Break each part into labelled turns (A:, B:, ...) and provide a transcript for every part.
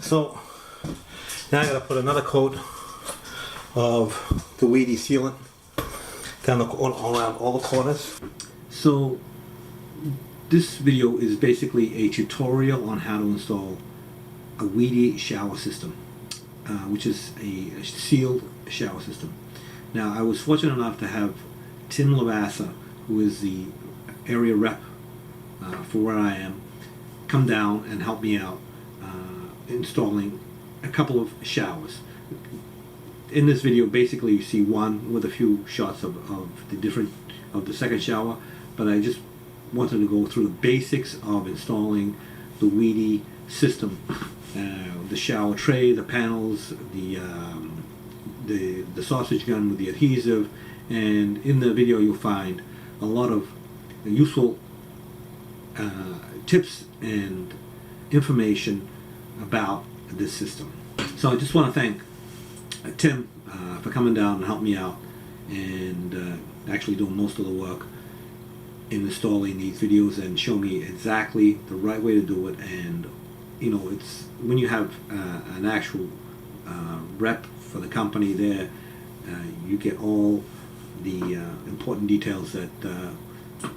A: So now I gotta put another coat of the Wedi sealant down around all the corners. So this video is basically a tutorial on how to install a Wedi shower system, which is a sealed shower system. Now I was fortunate enough to have Tim Lavassa, who is the area rep for where I am, come down and help me out installing a couple of showers. In this video, basically you see one with a few shots of the second shower, but I just wanted to go through the basics of installing the Wedi system, the shower tray, the panels, the sausage gun with the adhesive, and in the video you'll find a lot of useful tips and information about this system. So I just want to thank Tim for coming down and helping me out and actually doing most of the work in installing these videos and show me exactly the right way to do it. And you know, it's when you have an actual rep for the company there, you get all the important details that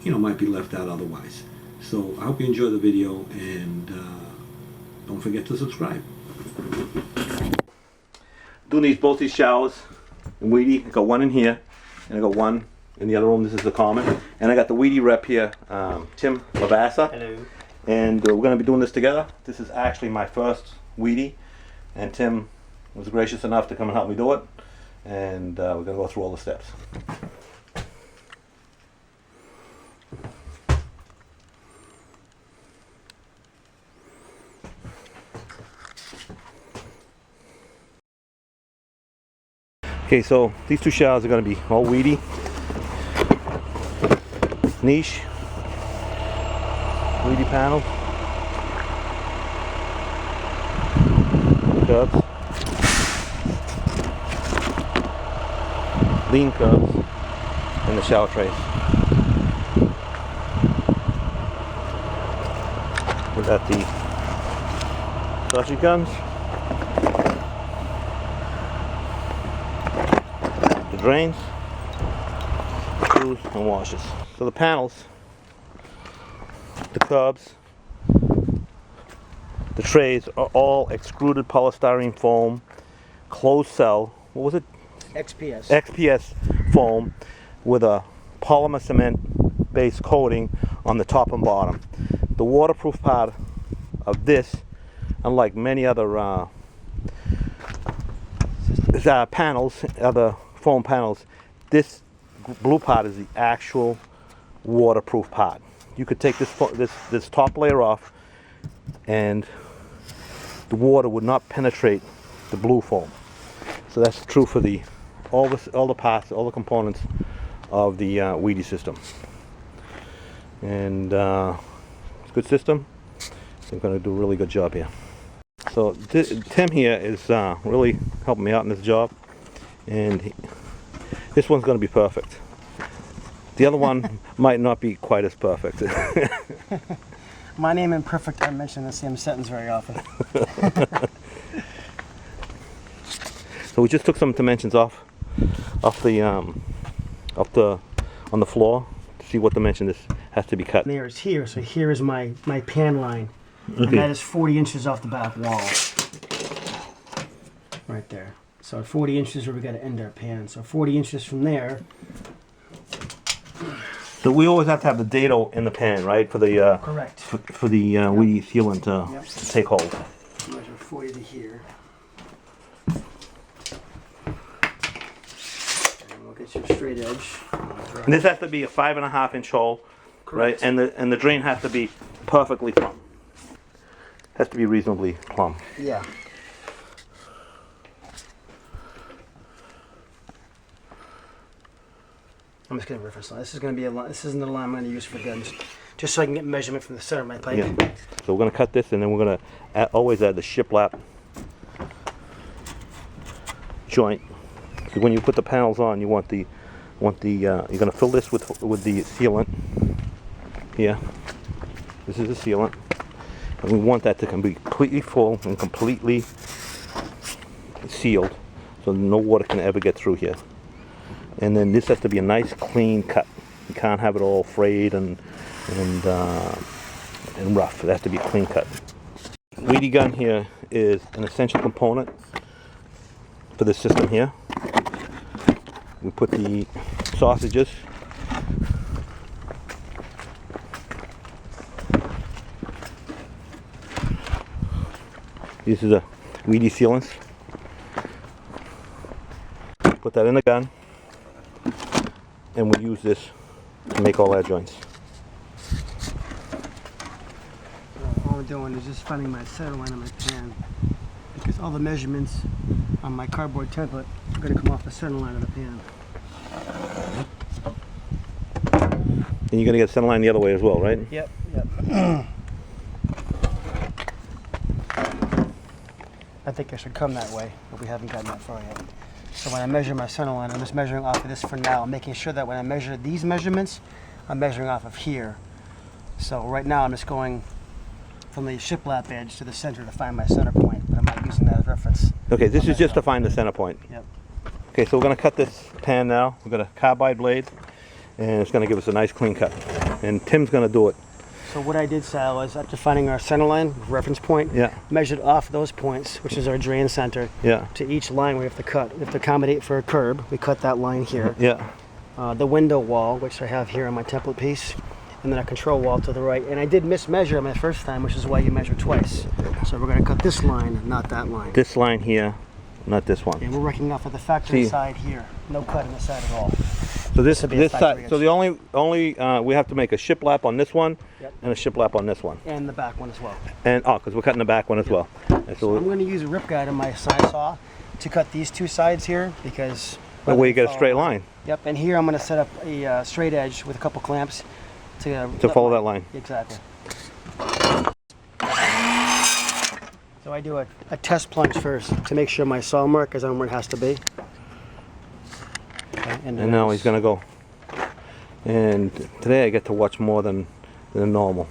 A: you know, might be left out otherwise. So I hope you enjoy the video, and don't forget to subscribe. Doing both these showers in Wedi. I got one in here, and I got one in the other room. This is the common, and I got the Wedi rep here, Tim Lavassa.
B: Hello.
A: And we're going to be doing this together. This is actually my first Wedi, and Tim was gracious enough to come and help me do it. And we're going to go through all the steps. Okay, so these two showers are going to be all Wedi, niche, Wedi panel, curbs, lean curbs, and the shower trays. We got the sausage guns, drains, screws, and washers. So the panels, the curbs, the trays are all extruded polystyrene foam, closed cell. What was it?
B: XPS.
A: XPS foam with a polymer cement based coating on the top and bottom. The waterproof part of this, unlike many other panels, other foam panels, this blue part is the actual waterproof part. You could take this top layer off, and the water would not penetrate the blue foam. So that's true for all the parts, all the components of the Wedi system. And it's a good system. They're going to do a really good job here. So Tim here is really helping me out in this job. And this one's going to be perfect. The other one might not be quite as perfect.
B: My name imperfect, I mention the same sentence very often.
A: So we just took some dimensions off the on the floor to see what dimension this has to be cut.
B: There is here, so here is my pan line. Okay. And that is 40 inches off the back wall. Right there. So 40 inches where we got to end our pan. So 40 inches from there.
A: So we always have to have the dado in the pan, right? For the
B: correct.
A: For the Wedi sealant to take hold.
B: Measure 40 to here. And we'll get you a straight edge.
A: And this has to be a 5.5 inch hole, correct. Right? And the drain has to be perfectly plumb. Has to be reasonably plumb.
B: Yeah. I'm just going to reference line. This is going to be this isn't the line I'm going to use for guns, just so I can get measurement from the center of my pipe.
A: Yeah. So we're going to cut this, and then we're going to always add the shiplap joint. So when you put the panels on, you're going to fill this with the sealant. Here, this is the sealant, And we want that to be completely full and completely sealed, so no water can ever get through here. And then this has to be a nice clean cut. You can't have it all frayed and rough. It has to be a clean cut. Wedi gun here is an essential component for this system here. We put the sausages. These are the Wedi sealants. Put that in the gun, and we use this to make all our joints.
B: All I'm doing is just finding my center line on my pan, because all the measurements on my cardboard template are going to come off the center line of the pan.
A: And you're going to get center line the other way as well, right?
B: Yep, yep. I think I should come that way, but we haven't gotten that far yet. So when I measure my center line, I'm just measuring off of this for now. I'm making sure that when I measure these measurements, I'm measuring off of here. So right now I'm just going from the shiplap edge to the center to find my center point, but I'm not using that as reference.
A: Okay, this is just to find the center point.
B: Yep.
A: Okay, so we're going to cut this pan now. We've got a carbide blade, and it's going to give us a nice clean cut. And Tim's going to do it.
B: So what I did, Sal, is after finding our center line, reference point, measured off those points, which is our drain center, to each line we have to cut. We have to accommodate for a curb. We cut that line here. The window wall, which I have here on my template piece, and then a control wall to the right. And I did mismeasure my first time, which is why you measure twice. So we're going to cut this line, not that line.
A: This line here, not this one.
B: And we're working off of the factory side here. No cut in the side at all.
A: So this side. So the only we have to make a shiplap on this one, and a shiplap on this one,
B: and the back one as well.
A: And because we're cutting the back one as well. And
B: so I'm going to use a rip guide on my side saw to cut these two sides here, because
A: that way you get a straight line.
B: Yep. And here I'm going to set up a straight edge with a couple clamps to
A: follow that line.
B: Exactly. So I do a test plunge first to make sure my saw mark is on where it has to be. Okay, and
A: now he's gonna go. And today I get to watch more than normal.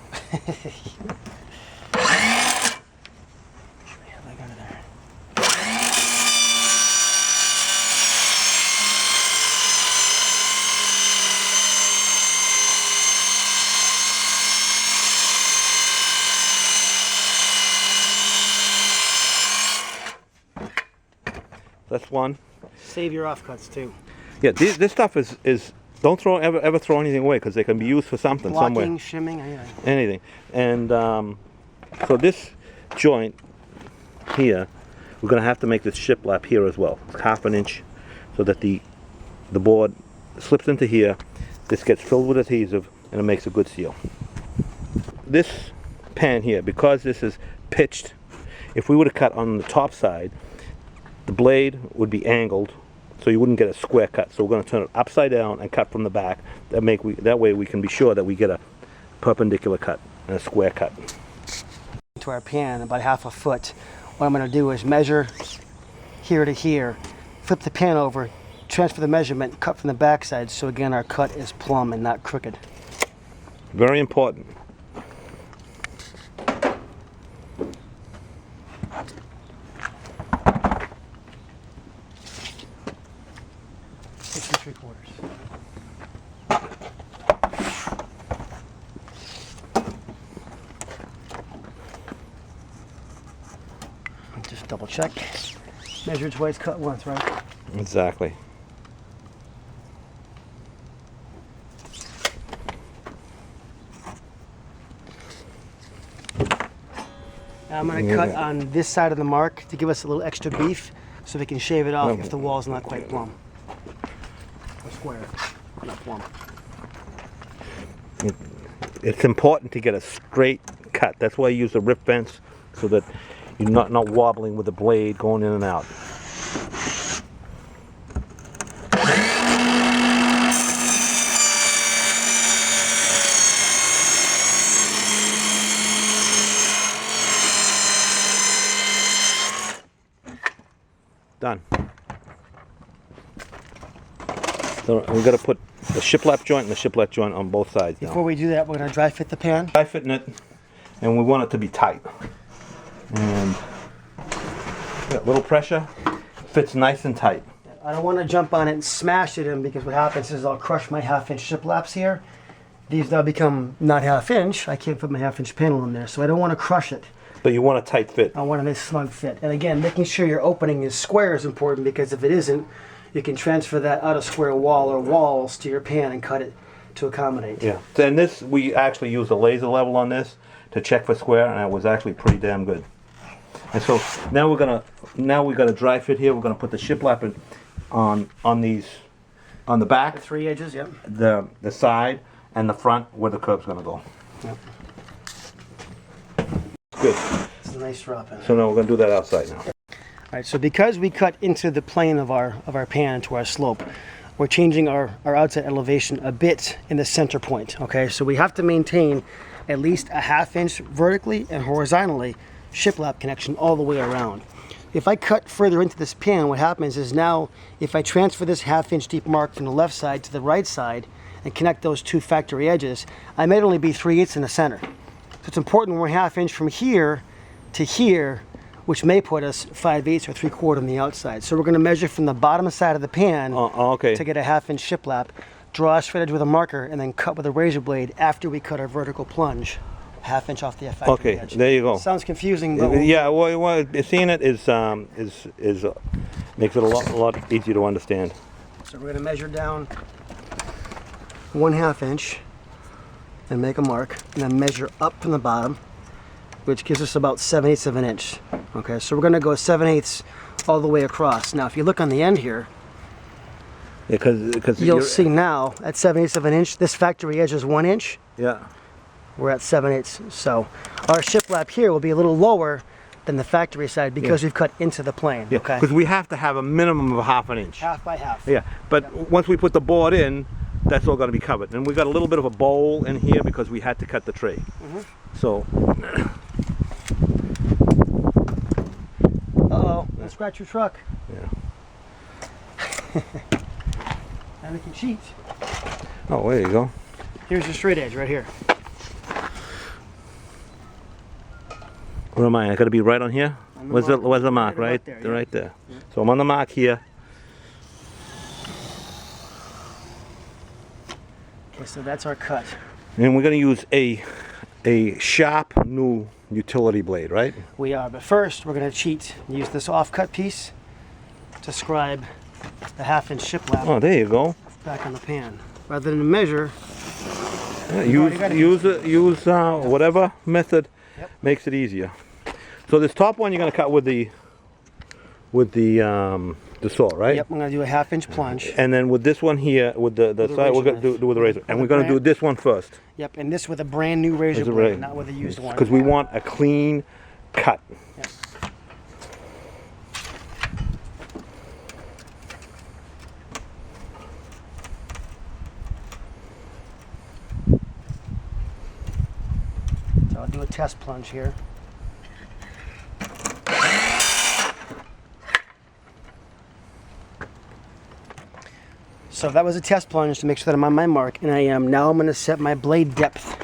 A: That's one.
B: Save your offcuts too.
A: Yeah, this stuff is don't ever throw anything away, because they can be used for something somewhere.
B: Blocking, shimming, anything.
A: Anything. And so this joint here, we're going to have to make this shiplap here as well. It's 1/2 inch, so that the board slips into here. This gets filled with adhesive, and it makes a good seal. This pan here, because this is pitched, if we would have cut on the top side, the blade would be angled, so you wouldn't get a square cut. So we're going to turn it upside down and cut from the back. That way we can be sure that we get a perpendicular cut and a square cut.
B: To our pan, about 1/2 foot. What I'm going to do is measure here to here, flip the pan over, transfer the measurement, cut from the back side, so again our cut is plumb and not crooked.
A: Very important.
B: Just double check. Measure twice, cut once, right?
A: Exactly.
B: Now I'm going to cut on this side of the mark to give us a little extra beef, so we can shave it off if the wall's not quite plumb. Or square, not plumb.
A: It's important to get a straight cut. That's why I use the rip vents, so that you're not wobbling with the blade going in and out. Done. So we're going to put the shiplap joint and the shiplap joint on both sides now.
B: Before we do that, we're going to dry fit the pan.
A: Dry fitting it. and we want it to be tight. And a little pressure, fits nice and tight.
B: I don't want to jump on it and smash it in, because what happens is I'll crush my 1/2-inch shiplaps here. These now become not 1/2 inch. I can't put my 1/2-inch panel in there, so I don't want to crush it.
A: But you want a tight fit.
B: I want a nice snug fit. And again, making sure your opening is square is important, because if it isn't, you can transfer that out of square wall or walls to your pan and cut it to accommodate.
A: Yeah. And this, we actually used a laser level on this to check for square, and it was actually pretty damn good. And so now we're gonna dry fit here. We're gonna put the shiplap in on the back,
B: The 3 edges, yep.
A: the side, and the front where the curb's gonna go.
B: Yep.
A: Good.
B: It's a nice drop in.
A: So now we're gonna do that outside now.
B: All right, so because we cut into the plane of our pan, to our slope, we're changing our outside elevation a bit in the center point, okay? So we have to maintain at least a 1/2 inch vertically and horizontally shiplap connection all the way around. If I cut further into this pan, what happens is now, if I transfer this 1/2 inch deep mark from the left side to the right side and connect those two factory edges, I might only be 3/8 in the center. So it's important when we're 1/2 inch from here to here, which may put us 5/8 or 3/4 on the outside. So we're going to measure from the bottom side of the pan
A: Okay.
B: to get a 1/2 inch shiplap, draw a straight edge with a marker, and then cut with a razor blade after we cut our vertical plunge, 1/2 inch off the factory edge.
A: Okay, there you go.
B: Sounds confusing, but
A: Yeah, well, seeing it is makes it a lot easier to understand.
B: so we're going to measure down 1/2 inch and make a mark, and then measure up from the bottom, which gives us about 7/8 of an inch. Okay, so we're going to go 7/8 all the way across. Now, if you look on the end here,
A: Because
B: you'll see now at 7/8 of an inch, this factory edge is 1 inch.
A: Yeah.
B: We're at 7/8. So our shiplap here will be a little lower than the factory side because we've cut into the plane.
A: Yeah.
B: Okay.
A: Because we have to have a minimum of 1/2 inch.
B: 1/2 by 1/2.
A: Yeah. But once we put the board in, that's all going to be covered. And we got a little bit of a bowl in here because we had to cut the tray. So.
B: Uh-oh, don't scratch your truck.
A: Yeah.
B: And we can cheat.
A: Oh, there you go.
B: Here's your straight edge right here.
A: Where am I? I got to be right on here.
B: On the
A: Where's
B: mark.
A: the mark?
B: Right
A: Right
B: about there,
A: there.
B: yeah.
A: Right there. So I'm on the mark here.
B: Okay, so that's our cut.
A: And we're going to use a sharp new utility blade, right?
B: We are, but first we're going to cheat and use this off-cut piece to scribe the 1/2 inch shiplap
A: Oh, there you go.
B: back on the pan. Rather than measure,
A: Yeah,
B: already
A: use whatever method
B: Yep.
A: makes it easier. So this top one you're going to cut with the saw, right?
B: yep, I'm going to do a 1/2 inch plunge.
A: And then with this one here, with the
B: a
A: side, we're
B: razor
A: going to
B: knife.
A: do with the razor. And
B: With
A: we're
B: a
A: going to do this one first.
B: Yep, and this with a brand new razor
A: Razor
B: blade,
A: blade.
B: not with a used one.
A: Because we want a clean cut.
B: Yep. So I'll do a test plunge here. So that was a test plunge to make sure that I'm on my mark, and I am. Now I'm going to set my blade depth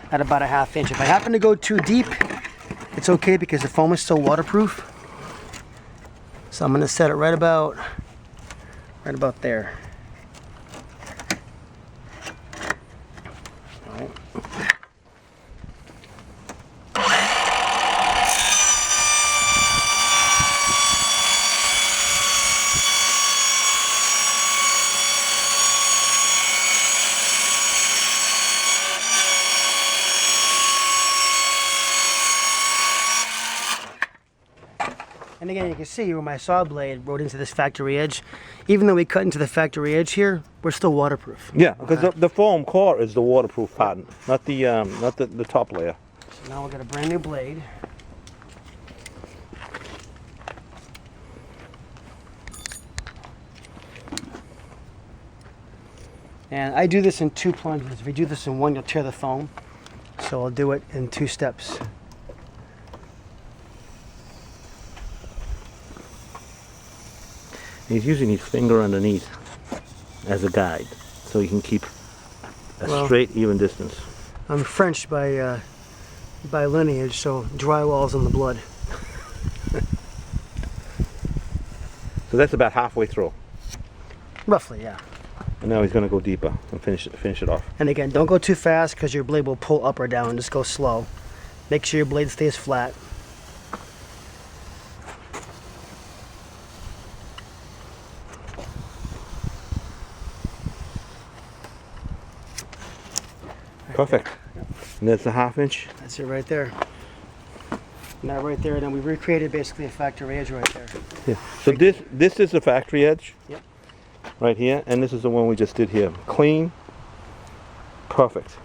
B: at about a 1/2 inch. If I happen to go too deep, it's okay because the foam is still waterproof. So I'm going to set it right about there. All right. And again, you can see where my saw blade rode into this factory edge. Even though we cut into the factory edge here, we're still waterproof.
A: Yeah, because the foam core is the waterproof part, not the top layer.
B: So now we'll get a brand new blade. And I do this in 2 plunges. If you do this in 1, you'll tear the foam. So I'll do it in 2 steps.
A: He's using his finger underneath as a guide, so he can keep a straight, even distance.
B: I'm French by by lineage, so drywall's in the blood.
A: So that's about halfway through.
B: Roughly, yeah.
A: And now he's going to go deeper and finish it off.
B: And again, don't go too fast because your blade will pull up or down. Just go slow. Make sure your blade stays flat.
A: Perfect. And there's the 1/2 inch.
B: That's it right there. And that right there, and then we recreated basically a factory edge right there.
A: Yeah. So this is the factory edge.
B: Yep.
A: Right here, and this is the one we just did here. Clean. Perfect.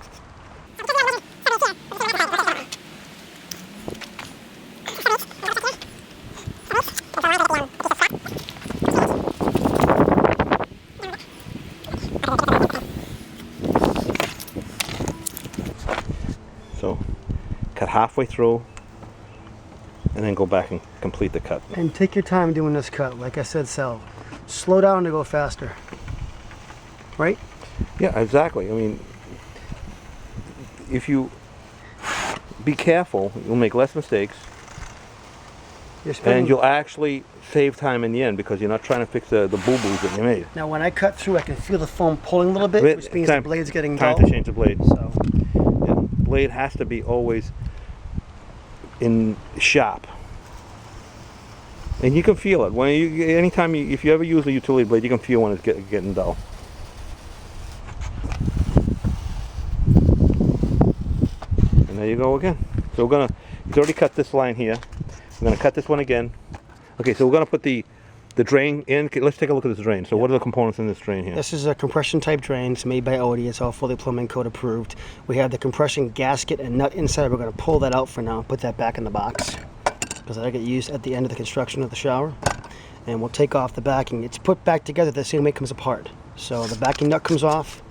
A: So, cut halfway through, and then go back and complete the cut.
B: And take your time doing this cut. Like I said, Sal, slow down to go faster. Right?
A: Yeah, exactly. I mean, if you be careful, you'll make less mistakes, and you'll actually save time in the end because you're not trying to fix the boo-boos that you made.
B: Now, when I cut through, I can feel the foam pulling a little bit, which means the blade's getting dull.
A: Time to change the blade.
B: So,
A: yeah, blade has to be always in sharp, and you can feel it when if you ever use a utility blade, you can feel when it's getting dull. And there you go again. So he's already cut this line here. We're gonna cut this one again. Okay, so we're gonna put the drain in. Okay, let's take a look at this drain. So what are the components in this drain here?
B: This is a compression type drain. It's made by Wedi. It's all fully plumbing code approved. We have the compression gasket and nut inside. We're gonna pull that out for now, put that back in the box because that'll get used at the end of the construction of the shower. And we'll take off the backing. It's put back together the same way it comes apart. So the backing nut comes off.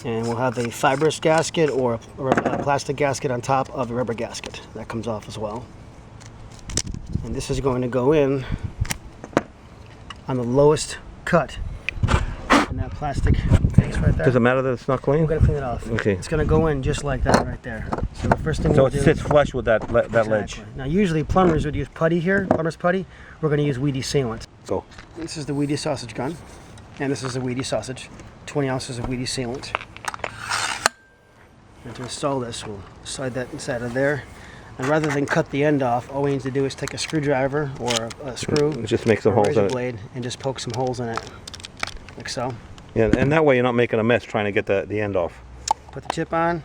B: And we'll have a fibrous gasket or a plastic gasket on top of a rubber gasket. That comes off as well. And this is going to go in on the lowest cut in that plastic face right there.
A: Does it matter that it's not clean?
B: We're going to clean it off.
A: Okay.
B: It's going to go in just like that right there. So the first thing we'll do...
A: So it sits flush with that
B: Exactly.
A: ledge.
B: Now usually plumbers would use putty here, plumber's putty. We're going to use Wedi sealant.
A: Go.
B: This is the Wedi sausage gun. And this is the Wedi sausage. 20 ounces of Wedi sealant. And to install this, we'll slide that inside of there. And rather than cut the end off, all we need to do is take a screwdriver or a screw,
A: just make some holes in it,
B: blade, and just poke some holes in it, like so.
A: Yeah, and that way you're not making a mess trying to get the end off.
B: Put the tip on,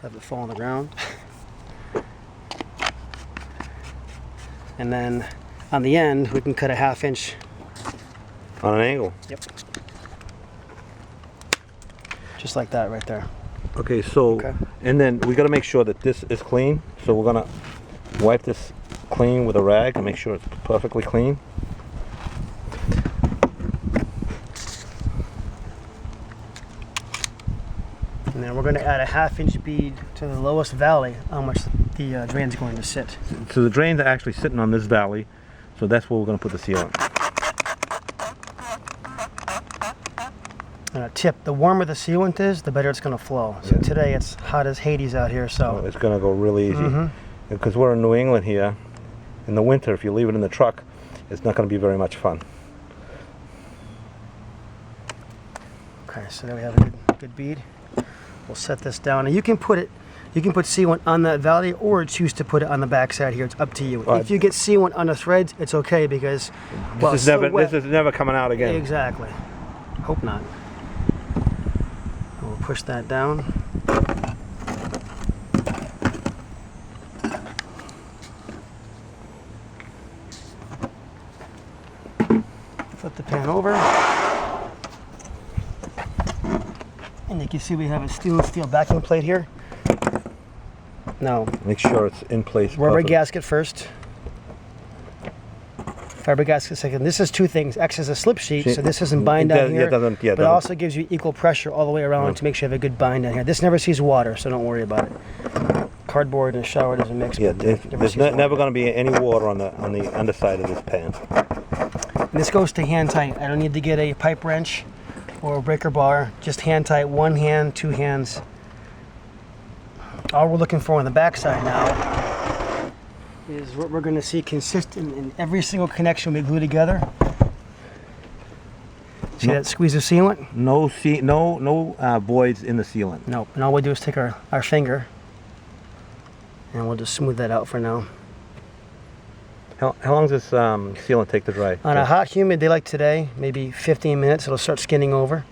B: have it fall on the ground. And then on the end, we can cut a 1/2 inch.
A: On an angle?
B: Yep. Just like that right there.
A: Okay, so, and then we got to make sure that this is clean. So we're going to wipe this clean with a rag and make sure it's perfectly clean.
B: And then we're going to add a 1/2 inch bead to the lowest valley on which the drain's going to sit.
A: So the drains are actually sitting on this valley, so that's where we're going to put the seal on.
B: And a tip, the warmer the sealant is, the better it's going to flow. So today it's hot as Hades out here, so...
A: It's going to go really easy. Because we're in New England here, in the winter, if you leave it in the truck, it's not going to be very much fun.
B: Okay, so there we have a good bead. We'll set this down, and you can put sealant on that valley or choose to put it on the back side here. It's up to you. If you get sealant on the threads, it's okay because, well,
A: this is never coming out again.
B: Exactly. Hope not. We'll push that down. Flip the pan over. And you can see we have a stainless steel backing plate here. Now,
A: make sure it's in place.
B: Rubber gasket first. Fiber gasket second. This is two things. X is a slip sheet, so this doesn't bind down here, but it also gives you equal pressure all the way around to make sure you have a good bind down here. This never sees water, so don't worry about it. Cardboard and a shower doesn't mix.
A: Yeah, there's never going to be any water on the underside of this pan.
B: And this goes to hand tight. I don't need to get a pipe wrench or a breaker bar, just hand tight, one hand, two hands. All we're looking for on the backside now is what we're going to see consistent in every single connection we glue together. See that squeeze of sealant?
A: No voids in the sealant.
B: Nope. And all we do is take our finger and we'll just smooth that out for now.
A: How long does this sealant take to dry?
B: On a hot, humid day like today, maybe 15 minutes, it'll start skinning over.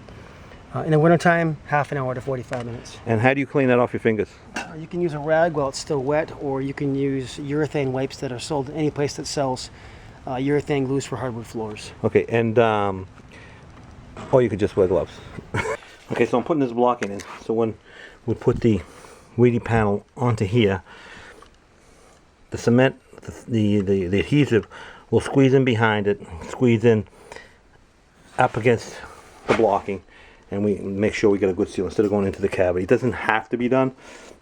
B: In the wintertime, half an hour to 45 minutes.
A: And how do you clean that off your fingers?
B: You can use a rag while it's still wet, or you can use urethane wipes that are sold any place that sells urethane glues for hardwood floors.
A: Okay, and or you could just wear gloves. Okay, so I'm putting this blocking in. So when we put the Wedi panel onto here, the cement, the adhesive will squeeze in behind it, squeeze in up against the blocking, and we make sure we get a good seal instead of going into the cavity. It doesn't have to be done,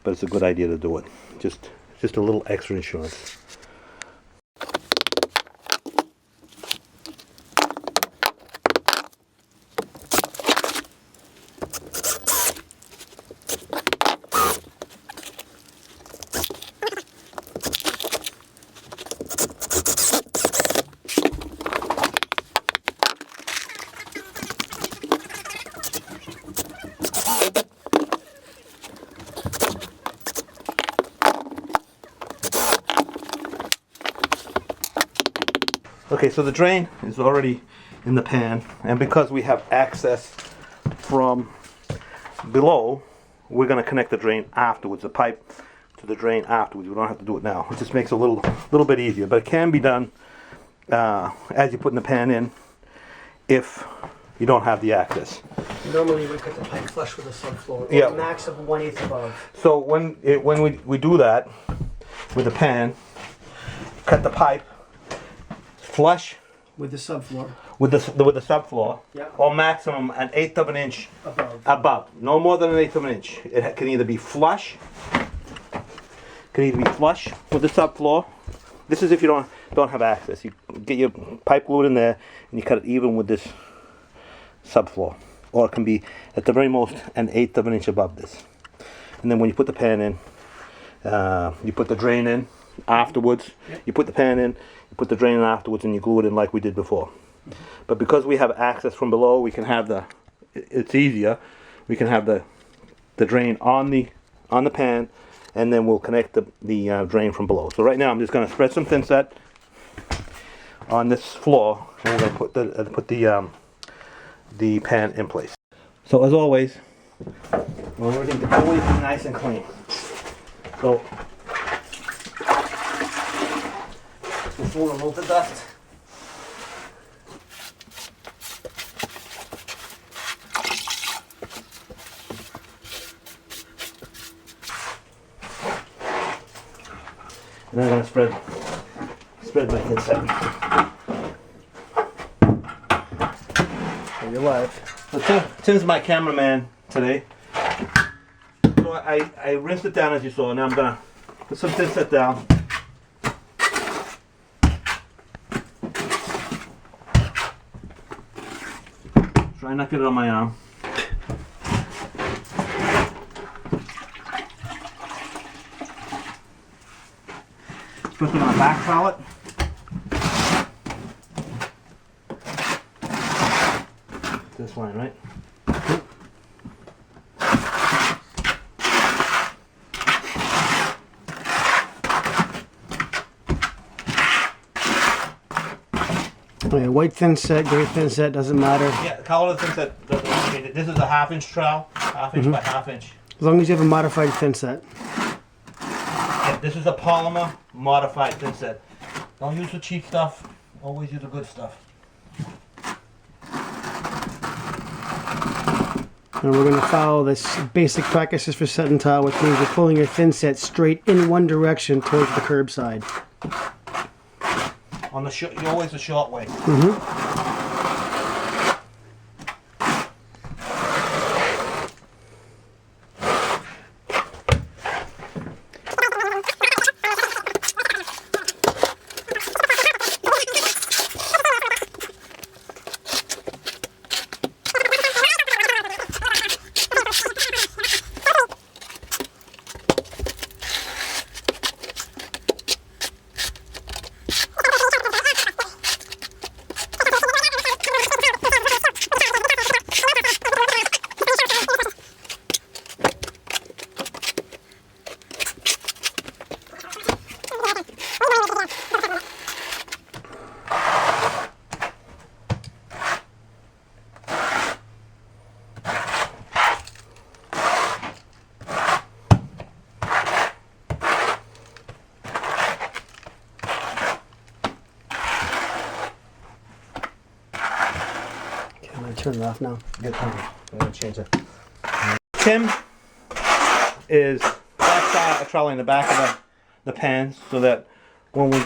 A: but it's a good idea to do it. Just a little extra insurance. Okay, so the drain is already in the pan, and because we have access from below, we're going to connect the drain afterwards, the pipe to the drain afterwards. We don't have to do it now. It just makes it a little bit easier, but it can be done as you're putting the pan in if you don't have the access.
B: Normally we cut the pipe flush with the subfloor,
A: yeah.
B: Max of 1/8 above.
A: So when we do that with the pan, cut the pipe flush
B: with the subfloor.
A: With the subfloor,
B: yeah.
A: Or maximum 1/8 of an inch above. No more than 1/8 of an inch. It can either be flush. With the subfloor. This is if you don't have access. You get your pipe glued in there and you cut it even with this subfloor, or it can be at the very most 1/8 of an inch above this. And then when you put the pan in, you put the drain in afterwards. Yep. You put the pan in. Put the drain in afterwards, and you glue it in like we did before. But because we have access from below, we can have it's easier. We can have the drain on the pan, and then we'll connect the drain from below. So right now I'm just going to spread some thin set on this floor, and we're going to put the pan in place. So as always, everything to always be nice and clean. So before we remove the dust, and then I'm going to spread my thin set. So you're live. So Tim's my cameraman today. So I rinsed it down as you saw. Now I'm going to put some thin set down. Try not to get it on my arm. Put them on a back pallet. This line, right?
B: Okay, white thin set, gray thin set, doesn't matter.
A: Yeah, the color of the thin set doesn't indicate. This is a 1/2 inch trowel, 1/2 inch by 1/2 inch.
B: As long as you have a modified thin set.
A: Yeah, this is a polymer modified thin set. Don't use the cheap stuff. Always use the good stuff.
B: And we're going to follow this basic practices for set and tile, which means you're pulling your thin set straight in one direction towards the curb side.
A: On the always the short way.
B: turn it off now.
A: Good time. I'm gonna change it. Tim is that trolley in the back of the pan so that when we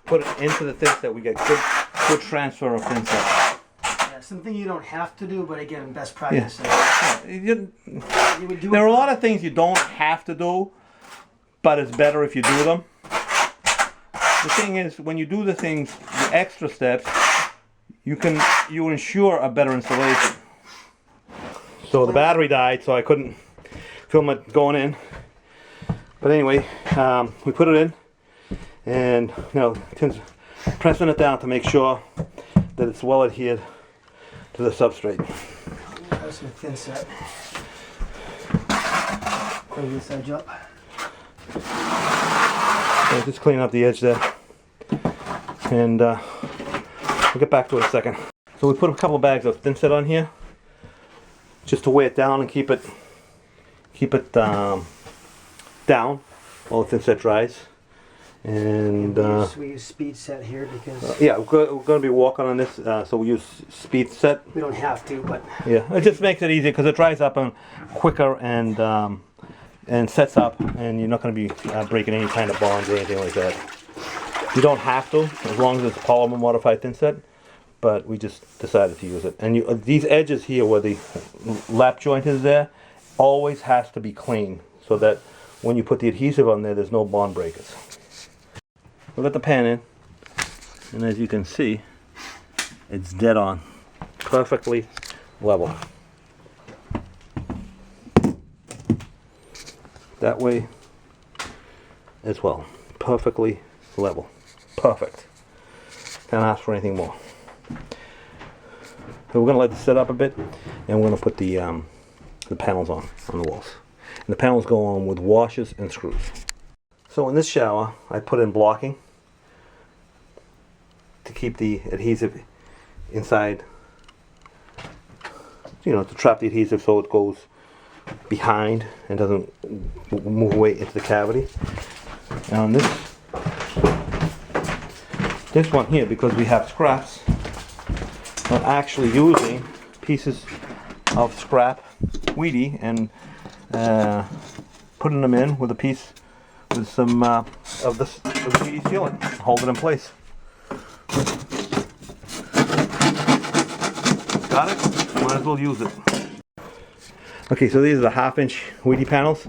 A: put it into the thin set, we get good transfer of thin set.
B: Yeah, something you don't have to do, but again, best practice.
A: Yeah. There are a lot of things you don't have to do, but it's better if you do them. The thing is, when you do the extra steps, you ensure a better installation. So the battery died, so I couldn't film it going in. But anyway, we put it in, and Tim's pressing it down to make sure that it's well adhered to the substrate.
B: That's a thin set. Clean this edge up.
A: So just clean up the edge there, and we'll get back to it in a second. So we put a couple of bags of thin set on here, just to weigh it down and keep it down while the thin set dries. And
B: we use speed set here because
A: yeah, we're going to be walking on this, so we use speed set.
B: We don't have to, but
A: yeah, it just makes it easier because it dries up quicker and sets up, and you're not going to be breaking any kind of bonds or anything like that. You don't have to, as long as it's polymer modified thin set, but we just decided to use it. And these edges here where the lap joint is there always has to be clean so that when you put the adhesive on there, there's no bond breakers. We'll let the pan in, and as you can see, it's dead on, perfectly level. That way as well, perfectly level, perfect. Can't ask for anything more. So we're going to let this set up a bit, and we're going to put the panels on the walls. And the panels go on with washers and screws. So in this shower, I put in blocking to keep the adhesive inside, to trap the adhesive so it goes behind and doesn't move away into the cavity. Now on this one here, because we have scraps, I'm actually using pieces of scrap Wedi and putting them in with a piece with some of the Wedi sealant, hold it in place. Got it? Might as well use it. Okay, so these are the 1/2-inch Wedi panels,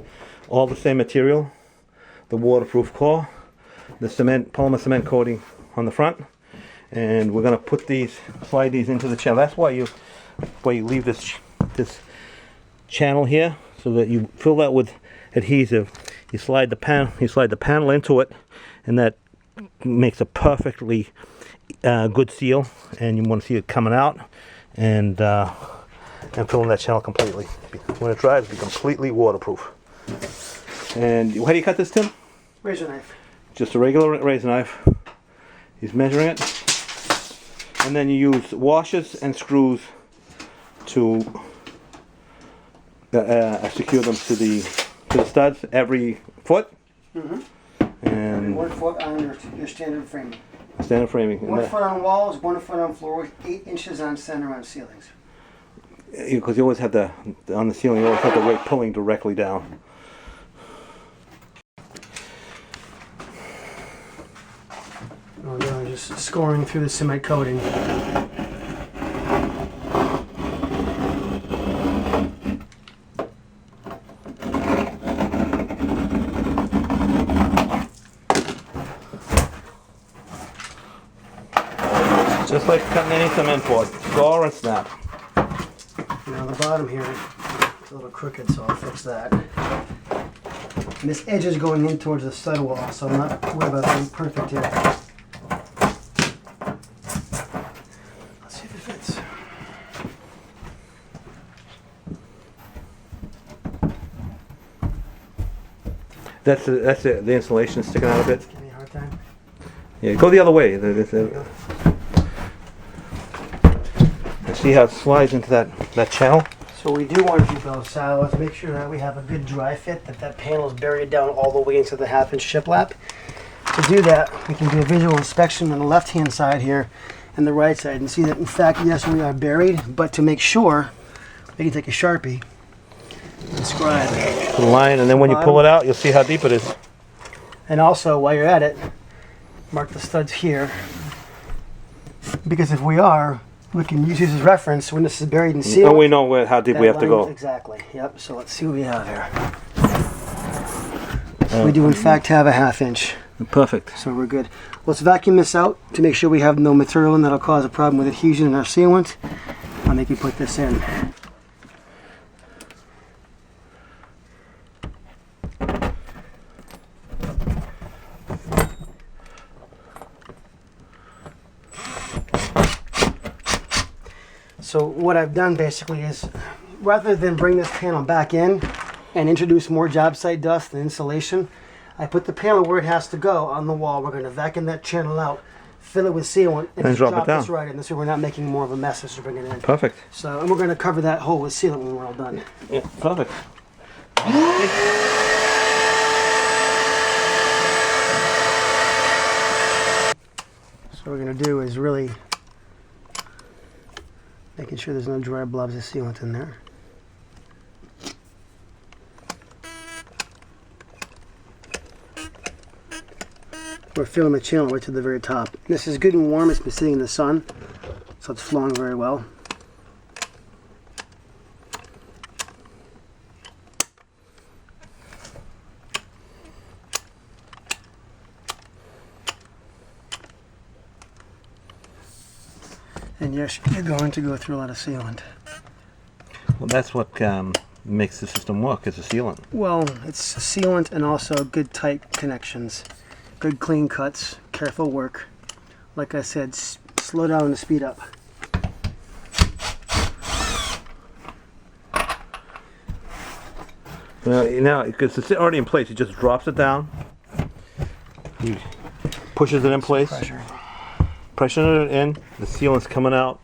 A: all the same material, the waterproof core, the polymer cement coating on the front, and we're going to slide these into the channel. That's why you leave this channel here, so that you fill that with adhesive. You slide the panel into it, and that makes a perfectly good seal. And you want to see it coming out, and filling that channel completely. When it dries, it'll be completely waterproof. And how do you cut this, Tim?
B: Razor knife.
A: Just a regular razor knife. He's measuring it, and then you use washers and screws to secure them to the studs every foot. Mm-hmm. And
B: 1 foot on your standard framing.
A: Standard framing.
B: 1 foot on walls, 1 foot on floor, 8 inches on center on ceilings.
A: Because you always have on the ceiling, you always have the weight pulling directly down.
B: Oh, no, just scoring through the cement coating.
A: Just like cutting any cement board, score and snap.
B: Now the bottom here is a little crooked, so I'll fix that. And this edge is going in towards the stud wall, so I'm not worried about being perfect here. Let's see if it fits.
A: That's the insulation sticking out a bit.
B: Give me a hard time.
A: Yeah, go the other way. See how it slides into that channel?
B: So we do want to do both sides. Make sure that we have a good dry fit, that panel is buried down all the way into the 1/2-inch shiplap. To do that, we can do a visual inspection on the left-hand side here and the right side, and see that in fact, yes, we are buried, but to make sure, we can take a Sharpie and scribe
A: the line, and then when you pull it out, you'll see how deep it is.
B: And also, while you're at it, mark the studs here, because if we are, we can use these as reference when this is buried in sealant.
A: And we know how deep we have to go.
B: Exactly, yep. So let's see what we have here. We do in fact have a 1/2 inch.
A: Perfect.
B: So we're good. Let's vacuum this out to make sure we have no material in that'll cause a problem with adhesion in our sealant. I'll make you put this in. So what I've done basically is, rather than bring this panel back in and introduce more job site dust and insulation, I put the panel where it has to go on the wall. We're going to vacuum that channel out, fill it with sealant, and just drop this right in. This way we're not making more of a mess as we bring it in. Perfect. So, and we're going to cover that hole with sealant when we're all done.
A: Yeah, perfect.
B: So what we're going to do is really making sure there's no dry blobs of sealant in there. We're filling the channel right to the very top. This is good and warm. It's been sitting in the sun, so it's flowing very well. And yes, you're going to go through a lot of sealant.
A: Well, that's what makes the system work, is the sealant.
B: Well, it's sealant and also good tight connections. Good clean cuts, careful work. Like I said, slow down and speed up.
A: Well, now, because it's already in place, he just drops it down. He pushes it in place. Pressure it in. The sealant's coming out.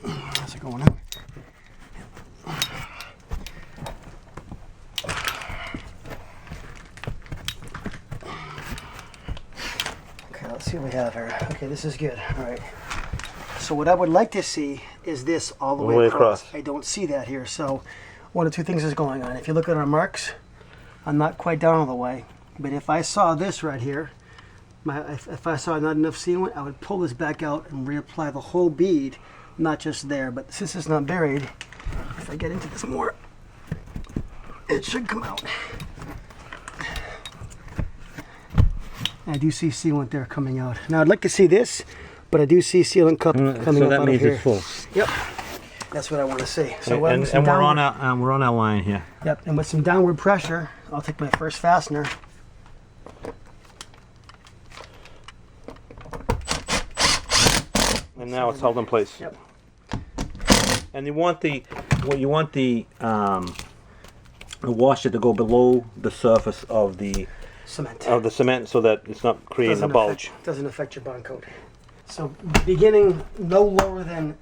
B: How's it going out? Okay, let's see what we have here. Okay, this is good. All right. So what I would like to see is this all the way across. I don't see that here. So one of two things is going on. If you look at our marks, I'm not quite down all the way. But if I saw this right here, if I saw not enough sealant, I would pull this back out and reapply the whole bead, not just there. But since it's not buried, if I get into this more, it should come out. I do see sealant there coming out. Now I'd like to see this, but I do see sealant coming up out of here. So that means it's full. Yep, that's what I want to see. So
A: and we're on our line here.
B: Yep, and with some downward pressure, I'll take my first fastener.
A: And now it's held in place.
B: Yep.
A: And you want the washer to go below the surface of the cement so that it's not creating a bulge.
B: Doesn't affect your bond coat. So beginning no lower than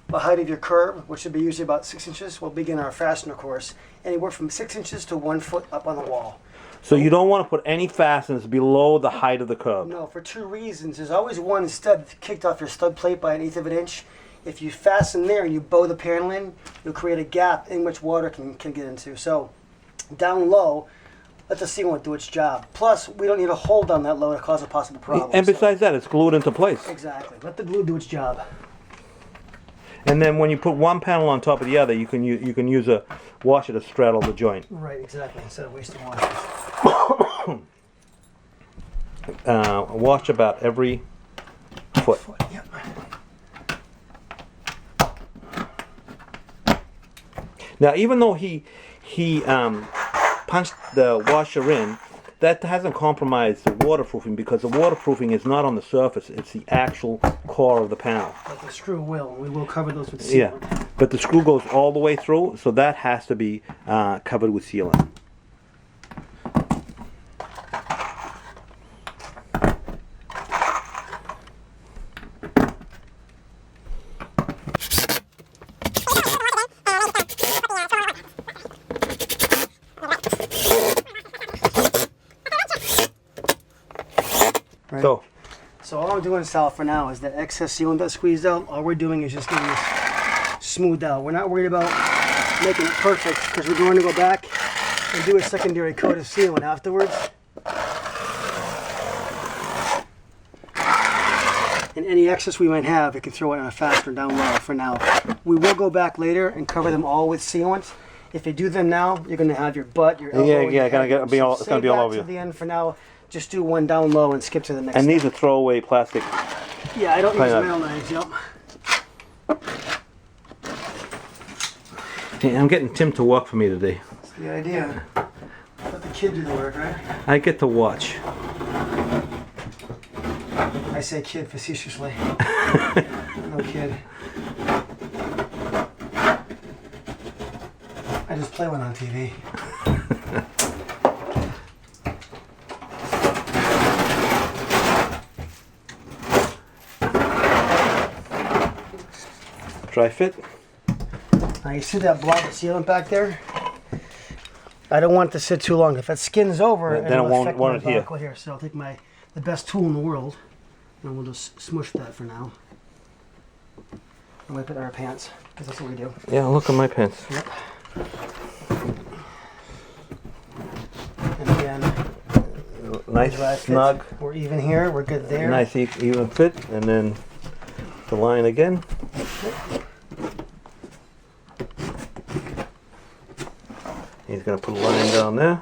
B: the height of your curb, which should be usually about 6 inches, we'll begin our fastener course. Anywhere from 6 inches to 1 foot up on the wall.
A: So you don't want to put any fasteners below the height of the curb?
B: No, for two reasons. There's always one stud kicked off your stud plate by 1/8 of an inch. If you fasten there and you bow the panel in, you'll create a gap in which water can get into. So down low, let the sealant do its job. Plus, we don't need a hole down that low to cause a possible problem.
A: And besides that, it's glued into place.
B: Exactly. Let the glue do its job.
A: And then when you put one panel on top of the other, you can use a washer to straddle the joint.
B: Right, exactly. Instead of wasting water.
A: Wash about every foot.
B: Yep.
A: Now, even though he punched the washer in, that hasn't compromised the waterproofing, because the waterproofing is not on the surface, it's the actual core of the panel.
B: But the screw will. We will cover those with sealant.
A: Yeah, but the screw goes all the way through, so that has to be covered with sealant.
B: So all I'm doing, Sal, for now is the excess sealant that's squeezed out. All we're doing is just getting this smoothed out. We're not worried about making it perfect because we're going to go back and do a secondary coat of sealant afterwards. And any excess we might have, we can throw it on a fastener down low for now. We will go back later and cover them all with sealant. If you do them now, you're going to have your butt, your elbow,
A: it's going to be all over you.
B: To the end for now. Just do one down low and skip to the next.
A: And these are throwaway plastic.
B: Yeah, I don't use metal knives. Yep.
A: Hey, I'm getting Tim to work for me today.
B: That's the idea. Let the kid do the work, right?
A: I get to watch.
B: I say kid facetiously. No kid. I just play one on TV.
A: Dry fit.
B: Now you see that blob of sealant back there? I don't want it to sit too long. If it skins over,
A: then it won't
B: affect my
A: here.
B: barnacle here. So I'll take the best tool in the world, and we'll just smush that for now. And wipe it in our pants, because that's what we do.
A: Yeah, look at my pants.
B: Yep. And again,
A: nice, snug.
B: We're even here. We're good there.
A: Nice, even fit, and then the line again. He's going to put a line down there.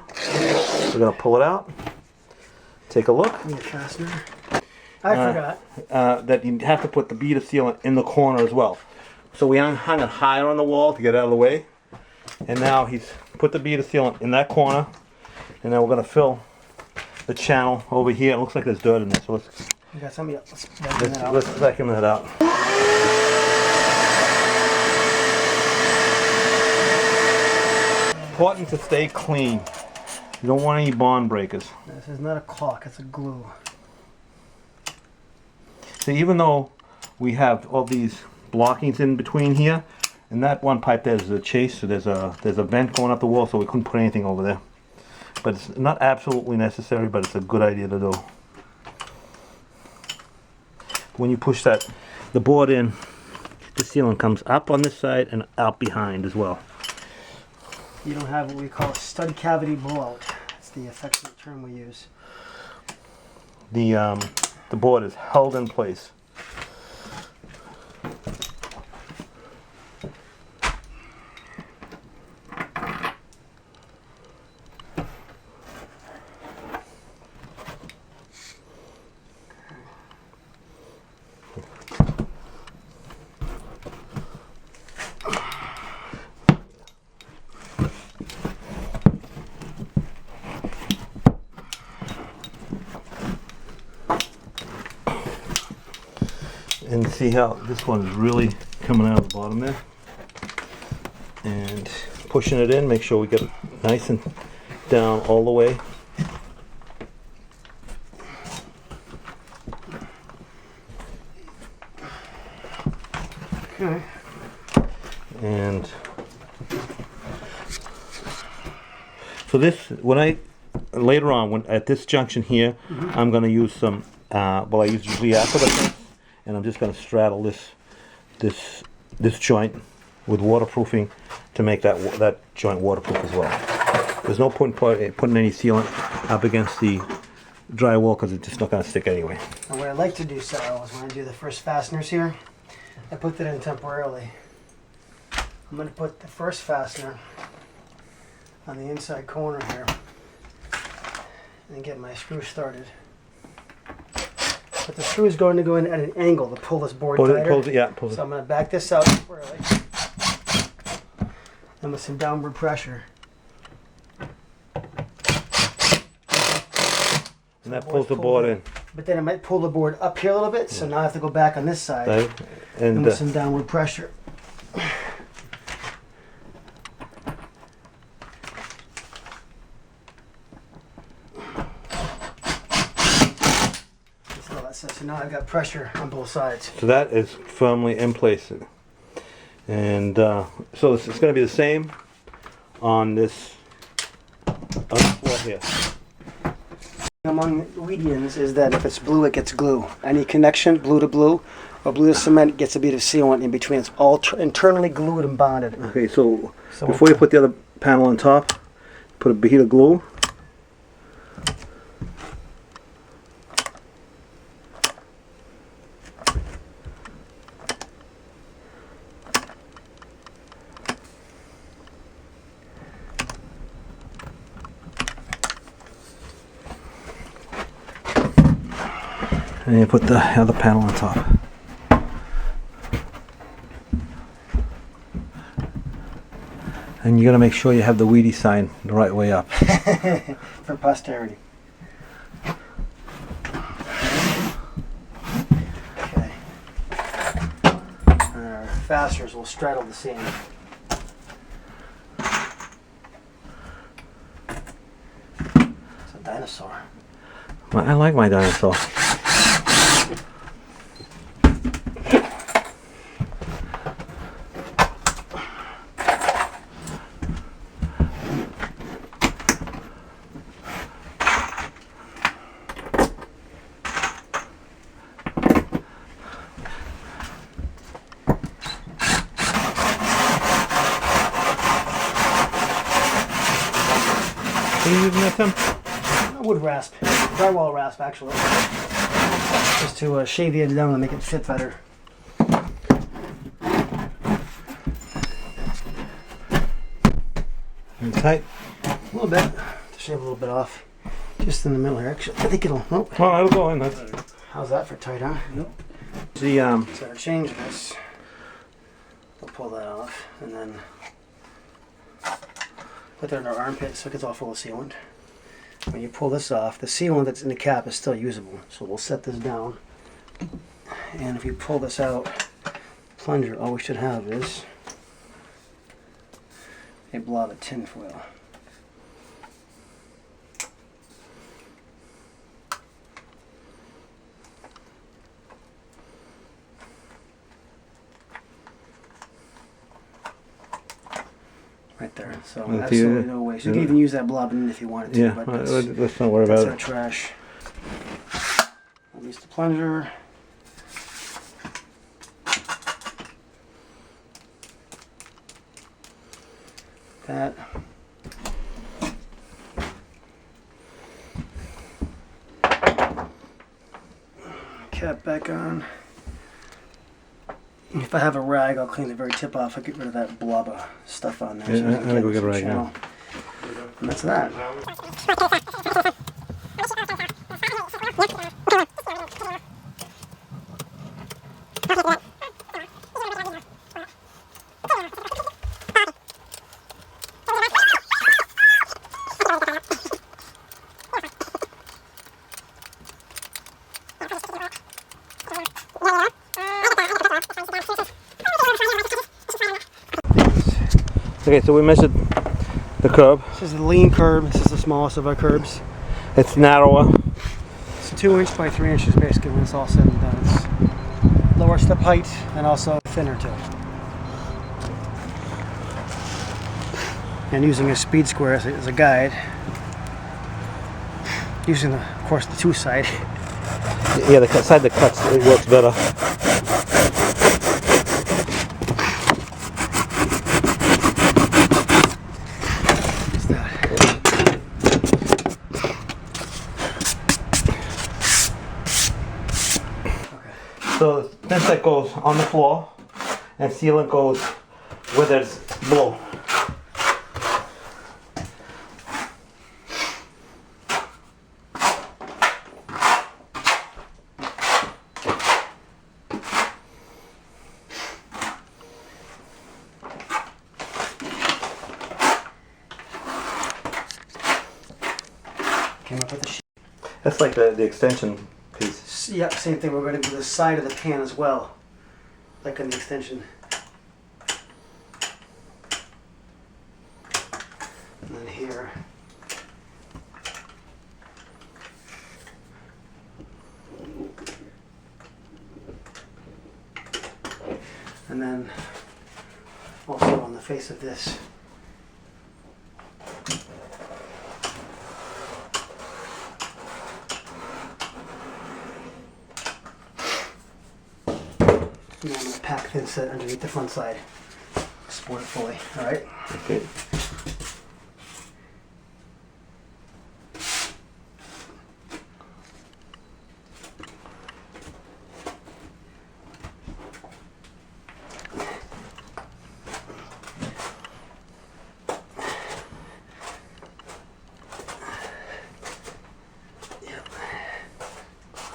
A: We're going to pull it out. Take a look.
B: Need a fastener. I forgot.
A: That you have to put the bead of sealant in the corner as well. So we hung it higher on the wall to get out of the way. And now he's put the bead of sealant in that corner. And then we're going to fill the channel over here. It looks like there's dirt in there. So let's
B: You got somebody else. Let's
A: let's vacuum that out. Important to stay clean. You don't want any bond breakers.
B: This is not a caulk, it's a glue.
A: So even though we have all these blockings in between here, and that one pipe there's a chase, so there's a vent going up the wall, so we couldn't put anything over there. But it's not absolutely necessary, but it's a good idea to do. When you push the board in, the sealant comes up on this side and out behind as well.
B: You don't have what we call a stud cavity blowout. That's the affectionate term we use.
A: The board is held in place. And see how this one is really coming out of the bottom there. And pushing it in, make sure we get it nice and down all the way.
B: Okay.
A: And so this, later on, at this junction here, I'm going to use some, well, I use usually after the fence, and I'm just going to straddle this joint with waterproofing to make that joint waterproof as well. There's no point putting any sealant up against the drywall because it's just not going to stick anyway.
B: And what I like to do, Sal, is when I do the first fasteners here, I put that in temporarily. I'm going to put the first fastener on the inside corner here and get my screw started. But the screw is going to go in at an angle to pull this board tighter.
A: Pulls it.
B: So I'm going to back this out temporarily. And with some downward pressure.
A: And that pulls the board in.
B: But then it might pull the board up here a little bit, so now I have to go back on this side.
A: Right.
B: And with some downward pressure. So now I've got pressure on both sides.
A: So that is firmly in place. And so it's going to be the same on this floor here.
B: On among Wedians is that if it's blue, it gets glue. Any connection, blue to blue, or blue to cement, gets a bit of sealant in between. It's all internally glued and bonded.
A: Okay, so before you put the other panel on top, put a bead of glue. And you put the other panel on top. And you got to make sure you have the Wedi sign the right way up.
B: For posterity. Okay. Our fasteners will straddle the seam. It's a dinosaur.
A: I like my dinosaur. What are you using that, Tim?
B: Wood rasp. Drywall rasp, actually. Just to shave the edge down and make it fit better.
A: And tight?
B: A little bit. To shave a little bit off. Just in the middle here. Actually, I think it'll... Oh.
A: Well, it'll go in. That's...
B: How's that for tight, huh?
A: Nope. The,
B: So to change this, we'll pull that off and then put that in our armpit so it gets all full of sealant. When you pull this off, the sealant that's in the cap is still usable. So we'll set this down. And if you pull this out, plunger, all we should have is a blob of tin foil. Right there. So absolutely no waste. You can even use that blob in if you wanted to.
A: Yeah,
B: but
A: let's not worry about it.
B: That's our trash. Release the plunger. That. Cap back on. If I have a rag, I'll clean the very tip off. I'll get rid of that blob of stuff on there.
A: Yeah, I'm going to go get a rag now.
B: And that's that.
A: Okay, so we measured the curb.
B: This is the lean curb. This is the smallest of our curbs.
A: It's narrower.
B: It's 2 inch by 3 inches basically when it's all said and done. It's lower step height and also thinner too. And using a speed square as a guide, using of course the 2 side.
A: Yeah, the side that cuts, it works better. So this that goes on the floor, and sealant goes where there's blow.
B: Came up with a sheet.
A: That's like the extension piece.
B: Yep, same thing. We're going to do the side of the pan as well, like an extension. And then here. And then also on the face of this. And then I'm going to pack thin set underneath the front side. Support it fully. Alright?
A: Okay.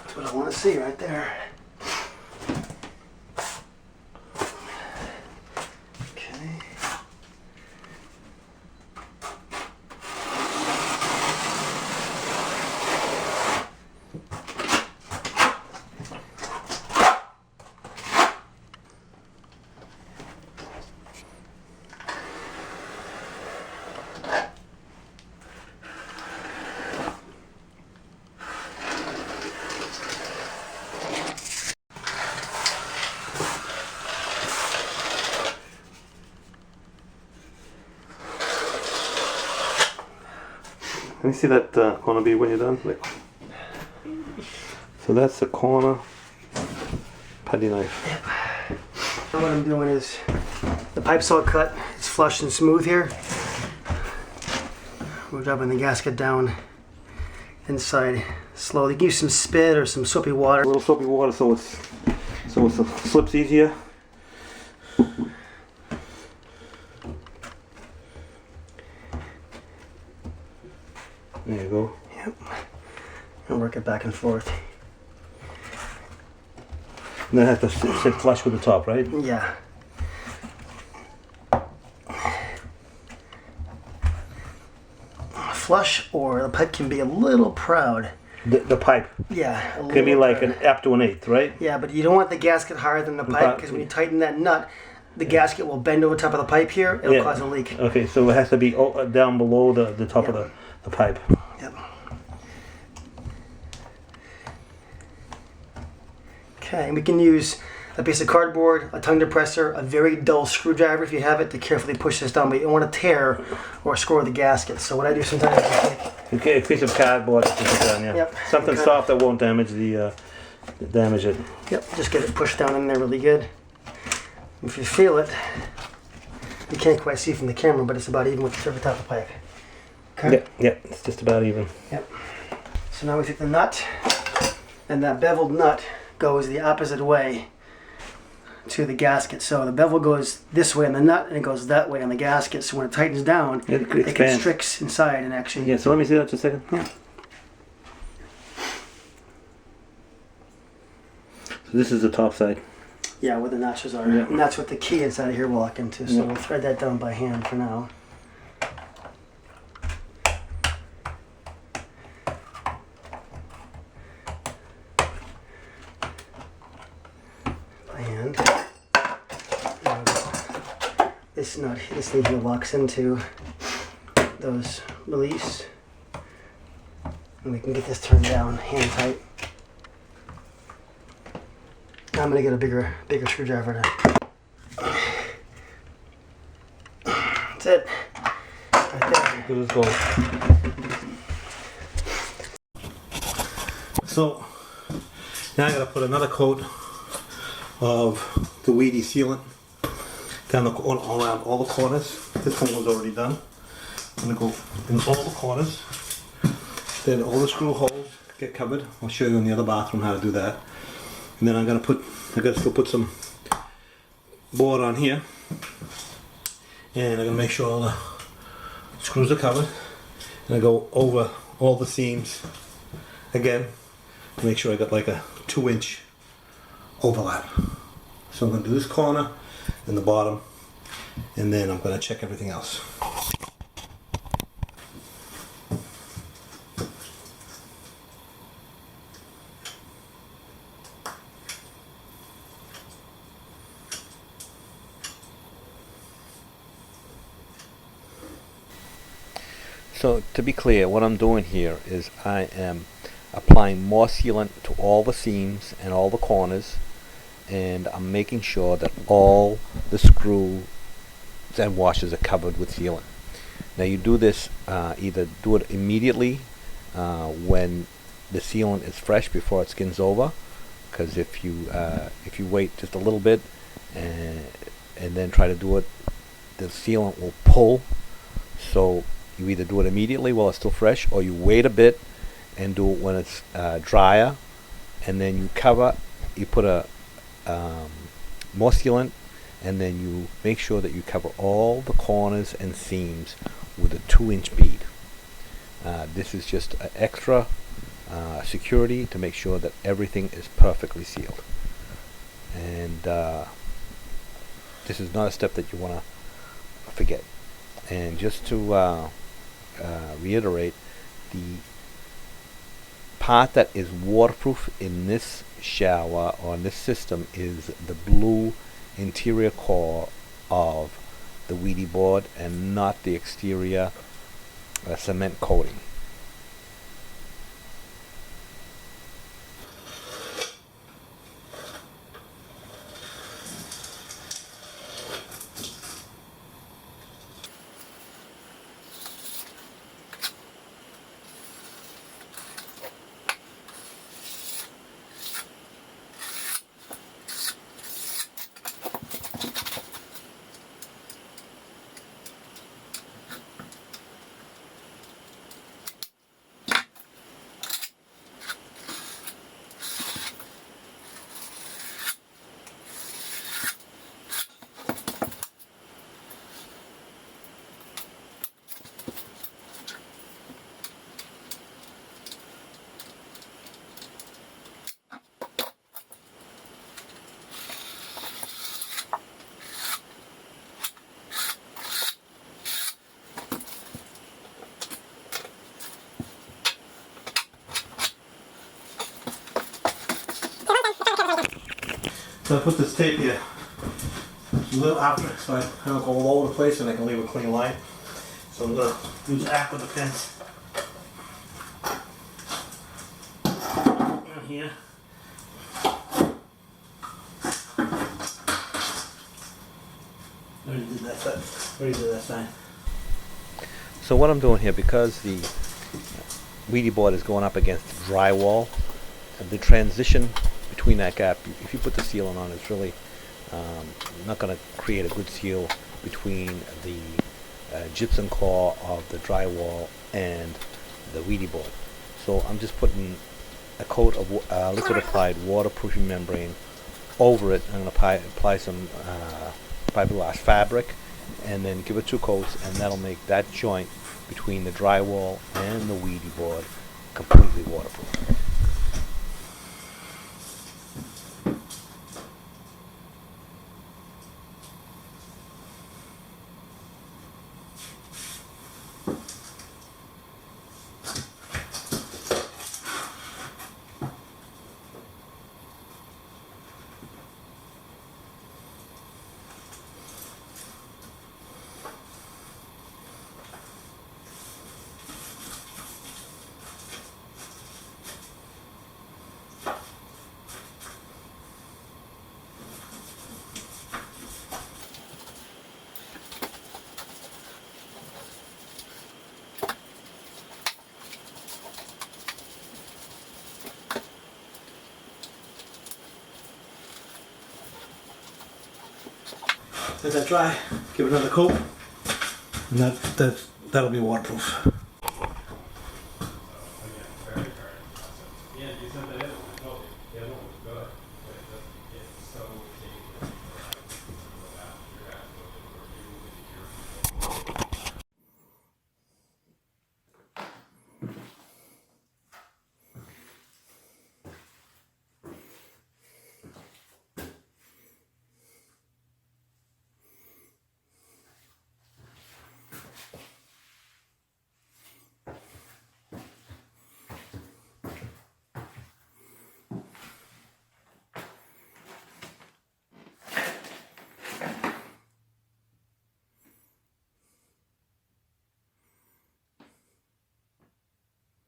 B: That's what I want to see right there. Okay.
A: Let me see that corner B when you're done. Wait. So that's the corner putty knife.
B: Now what I'm doing is the pipe's all cut. It's flush and smooth here. We're dropping the gasket down inside slowly. Give you some spit or some soapy water.
A: A little soapy water so it slips easier. There you go.
B: Yep. And work it back and forth.
A: And then it has to sit flush with the top, right?
B: Yeah. Flush, or the pipe can be a little proud.
A: The pipe
B: Yeah.
A: can be like an up to an eighth, right?
B: Yeah, but you don't want the gasket higher than the pipe, because when you tighten that nut, the gasket will bend over top of the pipe here. It'll cause a leak.
A: Okay, so it has to be down below the top of the pipe.
B: Yep. Okay, and we can use a piece of cardboard, a tongue depressor, a very dull screwdriver if you have it, to carefully push this down, but you don't want to tear or score the gasket. So what I do sometimes is I take
A: Okay, a piece of cardboard to push it down, yeah.
B: Yep.
A: Something soft that won't damage damage it.
B: Yep, just get it pushed down in there really good. If you feel it, you can't quite see from the camera, but it's about even with the tip of the top of the pipe. Okay?
A: Yeah, it's just about even.
B: Yep. So now we take the nut, and that beveled nut goes the opposite way to the gasket. So the bevel goes this way on the nut, and it goes that way on the gasket. So when it tightens down, it constricts inside and actually...
A: Yeah, so let me see that just a second.
B: Yeah.
A: So this is the top side.
B: Yeah, where the notches are.
A: Yeah.
B: And that's what the key inside of here will lock into. So we'll thread that down by hand for now. By hand. This nut, this thing here locks into those release. And we can get this turned down hand tight. I'm gonna get a bigger screwdriver to. That's it. Right there.
A: Good as gold. So now I gotta put another coat of the Wedi sealant down around all the corners. This one was already done. I'm gonna go in all the corners. Then all the screw holes get covered. I'll show you in the other bathroom how to do that. And then I gotta still put some board on here, and I'm gonna make sure all the screws are covered, and I go over all the seams again to make sure I got like a 2-inch overlap. So I'm gonna do this corner and the bottom, and then I'm gonna check everything else. So to be clear, what I'm doing here is I am applying more sealant to all the seams and all the corners, and I'm making sure that all the screws and washers are covered with sealant. Now you do this, either do it immediately when the sealant is fresh before it skins over,
C: because if you wait just a little bit and then try to do it, the sealant will pull. So you either do it immediately while it's still fresh, or you wait a bit and do it when it's drier, and then you cover. You put a more sealant, and then you make sure that you cover all the corners and seams with a 2-inch bead. This is just extra security to make sure that everything is perfectly sealed. And this is not a step that you want to forget. And just to reiterate, the part that is waterproof in this shower or in this system is the blue interior core of the Wedi board, and not the exterior cement coating.
A: So I put this tape here a little after, so I don't go all over the place and I can leave a clean line. So I'm going to use after the pins. And here. Already did that side. Already did that side.
C: So what I'm doing here, because the Wedi board is going up against the drywall, the transition between that gap, if you put the sealant on, it's really not going to create a good seal between the gypsum core of the drywall and the Wedi board. So I'm just putting a coat of liquid applied waterproofing membrane over it. I'm going to apply some fiberglass fabric and then give it 2 coats, and that'll make that joint between the drywall and the Wedi board completely waterproof.
A: Let that dry, give it another coat, and that'll be waterproof.